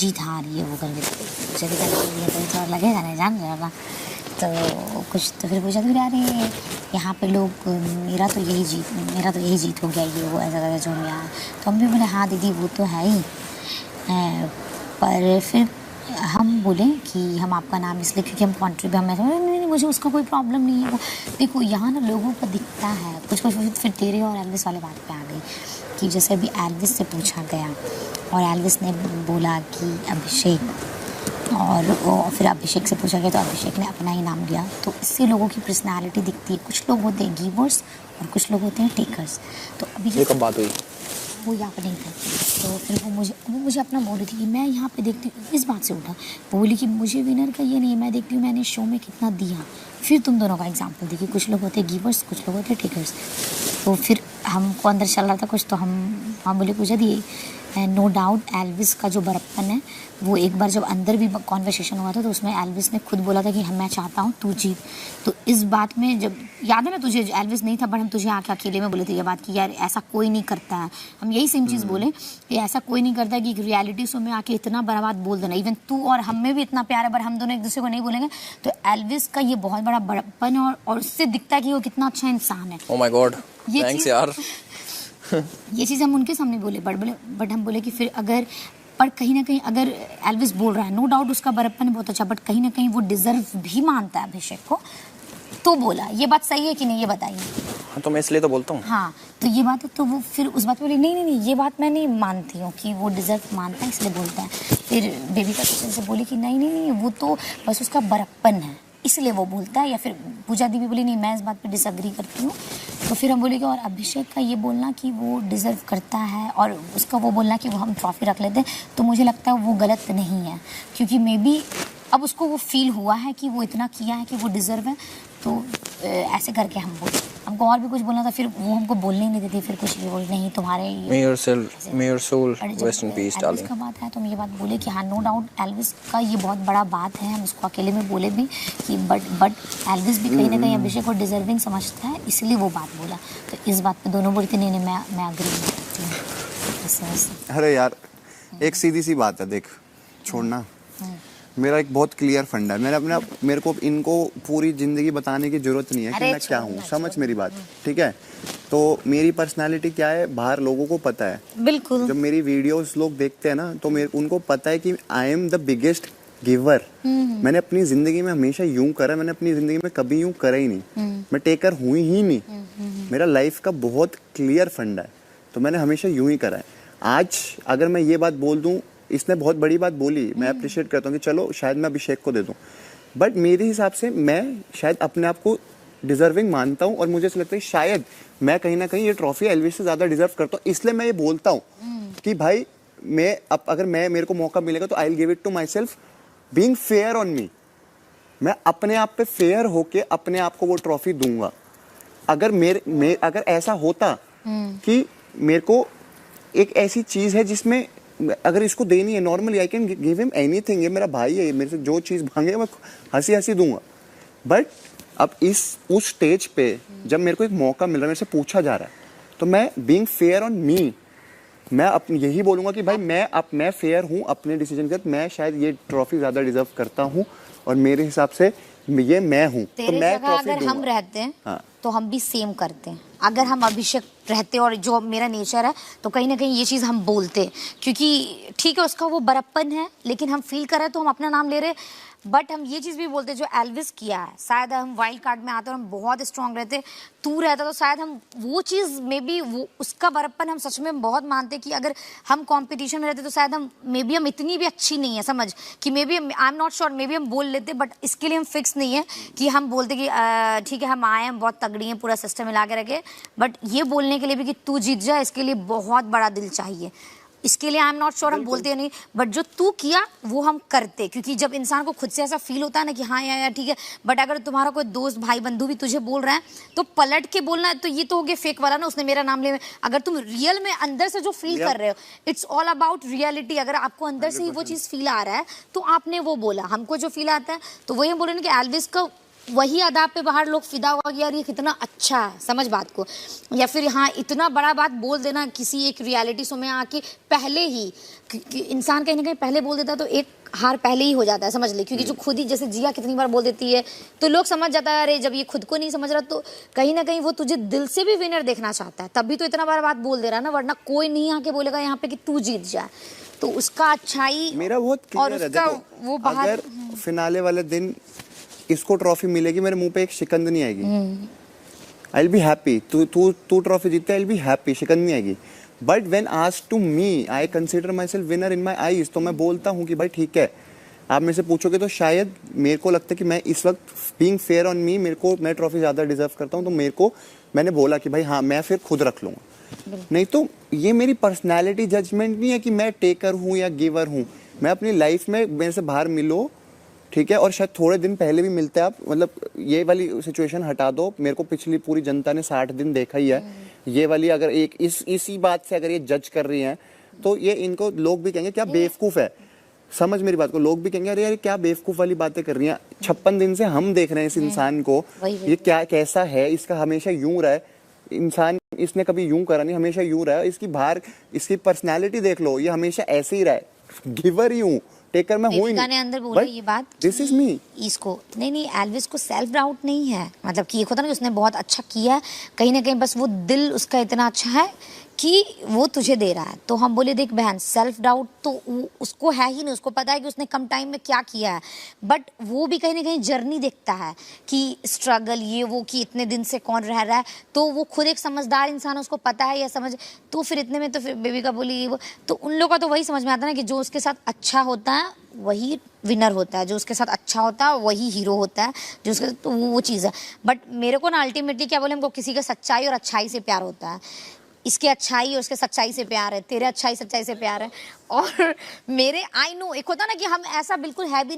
जीत हार ये वो करके चली जाती है तो थोड़ा लगेगा नहीं, जान रहे हो ना। तो कुछ तो फिर पूछा तो यार यहाँ पे लोग मेरा तो यही जीत हो गया ये वो ऐसा करके जो हम यहाँ। तो हम भी बोले हाँ दीदी वो तो है ही, पर फिर हम बोले कि हम आपका नाम इसलिए क्योंकि हम कंट्रीब्यूट हम ऐसा नहीं मुझे उसका कोई प्रॉब्लम नहीं है। वो देखो यहाँ ना लोगों को दिखता है कुछ फिर तेरे और एल्विस वाले बात पे आ गई कि जैसे अभी एल्विस से पूछा गया और एल्विस ने बोला कि अभिषेक, और फिर अभिषेक से पूछा गया तो अभिषेक ने अपना ही नाम लिया। तो इससे लोगों की पर्सनालिटी दिखती है, कुछ लोग होते हैं गिवर्स और कुछ लोग होते हैं टेकर्स। तो अभी ये कब बात हुई? वो यहाँ पे नहीं था, तो फिर वो मुझे अपना बोल रही थी कि मैं यहाँ पे देखती हूँ, इस बात से उठा। वो बोली कि मुझे विनर का ये नहीं, मैं देखती हूँ मैंने शो में कितना दिया। फिर तुम दोनों का एग्जांपल देखिए, कुछ लोग होते हैं गिवर्स कुछ लोग होते हैं टेकर्स। तो फिर हमको अंदर चल रहा था कुछ, तो हम बोले पूछा दिए नो डाउट एल्विस का जो बड़प्पन है वो एक बार जब अंदर भी कॉन्वर्सेशन हुआ था तो उसमें एल्विस ने खुद बोला था कि मैं चाहता हूँ तू जीत। तो इस बात में जब याद है ना तुझे एल्विस नहीं था बट हम तुझे आके अकेले में बोले थे ये बात कि यार ऐसा कोई नहीं करता है। हम यही सेम चीज़ बोले कि ऐसा कोई नहीं करता कि रियलिटी शो में आके इतना बड़ा बात बोल देना। इवन तू और हम में भी इतना प्यार है पर हम दोनों एक दूसरे को नहीं बोलेंगे। तो एल्विस का ये बहुत बड़ा बड़प्पन है और उससे दिखता है कि वो कितना अच्छा इंसान है। ओह माय गॉड, थैंक्स यार। ये चीज़ हम उनके सामने बोले बट हम बोले कि फिर अगर पर कहीं ना कहीं अगर एल्विस बोल रहा है नो डाउट उसका बड़प्पन है बहुत अच्छा, बट कहीं ना कहीं वो डिजर्व भी मानता है अभिषेक को, तो बोला ये बात सही है कि नहीं ये बताइए। हाँ तो मैं इसलिए तो बोलता हूँ। हाँ तो ये बात है, तो वो फिर उस बात पे बोली नहीं ये बात मैं नहीं मानती हूँ कि वो डिजर्व मानता है इसलिए बोलता है। फिर बेबी का क्वेश्चन से बोली कि नहीं वो तो बस उसका बड़प्पन है इसलिए वो बोलता है। या फिर पूजा दी भी बोली नहीं मैं इस बात पे डिसएग्री करती हूँ। तो फिर हम बोले कि और अभिषेक का ये बोलना कि वो डिज़र्व करता है और उसका वो बोलना कि वो हम ट्रॉफी रख लेते हैं, तो मुझे लगता है वो गलत नहीं है क्योंकि मे बी अब उसको वो फील हुआ है कि वो इतना किया है कि वो डिज़र्व है। तो ऐसे करके हम बोले, हमको और भी कुछ बोलना था फिर वो हमको बोलने ही नहीं देती। फिर कुछ भी बोल नहीं तुम्हारे May your soul rest in peace, darling। का बात है तो हम ये बात बोले कि हाँ नो डाउट एल्विस का ये बहुत बड़ा बात है, हम उसको अकेले में बोले भी कि बट एल्विस भी कहीं ना कहीं अभिषेक को डिजर्विंग समझता है इसलिए वो बात बोला। तो इस बात पे दोनों बोलते नहीं मैं अग्री नहीं करती हूँ। अरे यार एक सीधी सी बात है, देख छोड़ना, मेरा एक बहुत क्लियर फंडा है। मेरे को इनको पूरी जिंदगी बताने की जरूरत नहीं है कि मैं क्या हूँ, समझ मेरी बात, ठीक है। तो मेरी पर्सनालिटी क्या है बाहर लोगों को पता है। बिल्कुल जब मेरी वीडियोस लोग देखते हैं ना तो उनको पता है कि I am the biggest giver. मैंने अपनी जिंदगी में हमेशा यूं करा, मैंने अपनी जिंदगी में कभी यूं करा ही नहीं। मैं टेकर हुई ही नहीं। मेरा लाइफ का बहुत क्लियर फंडा है, तो मैंने हमेशा यूं ही करा है। आज अगर मैं ये बात बोल दूं, इसने बहुत बड़ी बात बोली, मैं अप्रिशिएट करता हूँ कि चलो शायद मैं अभिषेक को दे दूं, बट मेरे हिसाब से मैं शायद अपने आप को डिजर्विंग मानता हूँ और मुझे ऐसा लगता है शायद मैं कहीं ना कहीं ये ट्रॉफी एल्विस से ज्यादा डिजर्व करता हूँ। इसलिए मैं ये बोलता हूँ कि भाई मैं अगर मेरे को मौका मिलेगा तो I will give it to myself, being fair on me. मैं अपने आप पे फेयर होके अपने आप को वो ट्रॉफी दूंगा। अगर अगर ऐसा होता कि मेरे को एक ऐसी चीज है जिसमें अगर इसको देनी है normally I can give him anything, ये मेरा भाई है, मेरे से जो चीज मांगे मैं हंसी दूंगा। बट अब उस स्टेज पे जब मेरे को एक मौका मिल रहा है, मेरे से पूछा जा रहा है, तो मैं बीइंग फेयर ऑन मी, मैं यही बोलूंगा कि भाई मैं फेयर हूँ अपने डिसीजन के साथ, मैं शायद ये ट्रॉफी ज्यादा डिजर्व करता हूँ और मेरे हिसाब से ये मैं हूँ। तो मैं अगर हम रहते हैं हाँ। तो हम भी सेम करते हैं। अगर हम अभिषेक रहते और जो मेरा नेचर है तो कहीं ना कहीं ये चीज़ हम बोलते, क्योंकि ठीक है उसका वो बड़प्पन है लेकिन हम फील कर रहे हैं तो हम अपना नाम ले रहे। बट हम ये चीज़ भी बोलते जो एल्विस किया है, शायद हम वाइल्ड कार्ड में आते और हम बहुत स्ट्रांग रहते, तू रहता तो शायद हम वो चीज़ में भी वो उसका बड़प्पन हम सच में बहुत मानते कि अगर हम कंपटीशन में रहते तो शायद हम मे बी हम इतनी भी अच्छी नहीं है समझ कि maybe I am not sure, maybe हम बोल लेते। बट इसके लिए हम फिक्स नहीं है कि हम बोलते कि ठीक है हम आए हैं बहुत तगड़ी हैं पूरा सिस्टम मिला के रखे। बट ये बोलने के लिए भी कि तू जीत जा, इसके लिए बहुत बड़ा दिल चाहिए। इसके लिए आई एम नॉट श्योर हम बोलते नहीं, बट जो तू किया वो हम करते, क्योंकि जब इंसान को खुद से ऐसा फील होता है ना कि हाँ यार ठीक है। बट अगर तुम्हारा कोई दोस्त भाई बंधु भी तुझे बोल रहा है तो पलट के बोलना है, तो ये तो हो गया फेक वाला ना, उसने मेरा नाम लिया। अगर तुम रियल में अंदर से जो फील कर रहे हो, इट्स ऑल अबाउट रियलिटी। अगर आपको अंदर से ही वो चीज़ फील आ रहा है तो आपने वो बोला, हमको जो फील आता है तो वही हम बोले ना कि एल्विस का वही अदा पे बाहर लोग फिदा हुआ कि यार ये कितना अच्छा है, समझ बात को। या फिर हाँ इतना बड़ा बात बोल देना किसी एक रियलिटी शो में आके पहले ही, इंसान कहीं ना कहीं पहले बोल देता है तो एक हार पहले ही हो जाता है, समझ ले। क्योंकि जो खुद ही, जैसे जिया कितनी बार बोल देती है तो लोग समझ जाता है अरे जब ये खुद को नहीं समझ रहा तो कहीं ना कहीं वो तुझे दिल से भी विनर देखना चाहता है, तभी तो इतना बार बात बोल दे रहा है ना, वरना कोई नहीं आके बोलेगा यहाँ पे कि तू जीत जाए। तो उसका अच्छाई मेरा बहुत और क्लियर है, उसका देखो वो बाहर अगर फिनाले वाले दिन इसको ट्रॉफी मिलेगी, मेरे मुंह पे एक शिकंद नहीं आएगी। आई विल बी हैप्पी, तू ट्रॉफी जीतता, आई विल बी हैप्पी, शिकंद नहीं आएगी। But when asked to me, I consider myself winner in my eyes, तो मैं बोलता हूँ कि भाई ठीक है, आप मेरे से पूछोगे तो शायद मेरे को लगता है कि मैं इस वक्त बीइंग फेयर ऑन मी, मैं ट्रॉफी ज्यादा डिजर्व करता हूँ, तो मैंने बोला कि भाई हाँ मैं फिर खुद रख लूंगा। नहीं तो ये मेरी पर्सनैलिटी जजमेंट नहीं है कि मैं टेकर हूँ या गिवर हूँ। मैं अपनी लाइफ में मेरे से बाहर मिलो, ठीक है, और शायद थोड़े दिन पहले भी मिलते हैं आप, मतलब ये वाली सिचुएशन हटा दो, मेरे को पिछली पूरी जनता ने 60 दिन देखा ही है। ये वाली अगर एक इसी बात से अगर ये जज कर रही हैं तो ये इनको लोग भी कहेंगे क्या बेवकूफ है। समझ मेरी बात को, लोग भी कहेंगे अरे यार क्या बेवकूफ वाली बातें कर रही हैं। 56 दिन से हम देख रहे हैं इस इंसान को, ये क्या कैसा है, इसका हमेशा यूं रहा है इंसान, इसने कभी यूं करा नहीं, हमेशा यूं रहा है। इसकी पर्सनैलिटी देख लो, ये हमेशा ऐसे ही रहा है, गिवर ही हूँ, टेकर मैं हूँ ही नहीं। ने अंदर बोला ये बात, दिस इज मी। इसको नहीं एल्विस को सेल्फ डाउट नहीं है, मतलब कि ये होता ना कि उसने बहुत अच्छा किया है, कहीं ना कहीं बस वो दिल उसका इतना अच्छा है कि वो तुझे दे रहा है। तो हम बोले देख बहन, सेल्फ डाउट तो उसको है ही नहीं, उसको पता है कि उसने कम टाइम में क्या किया है, बट वो भी कहीं ना कहीं जर्नी देखता है कि स्ट्रगल ये वो, कि इतने दिन से कौन रह रहा है, तो वो खुद एक समझदार इंसान है, उसको पता है या समझ। तो फिर इतने में तो फिर बेबी का बोली वो, तो उन लोगों का तो वही समझ में आता है ना कि जो उसके साथ अच्छा होता है वही विनर होता है, जो उसके साथ अच्छा होता है वही हीरो होता है, जो उसके, तो वो चीज़ है। बट मेरे को ना अल्टीमेटली क्या बोले, हमको किसी का सच्चाई और अच्छाई से प्यार होता है। इसके अच्छाई और उसके सच्चाई से प्यार है, तेरे अच्छाई सच्चाई से प्यार है। और मेरे आई नो एक होता ना कि हम ऐसा बिल्कुल है भी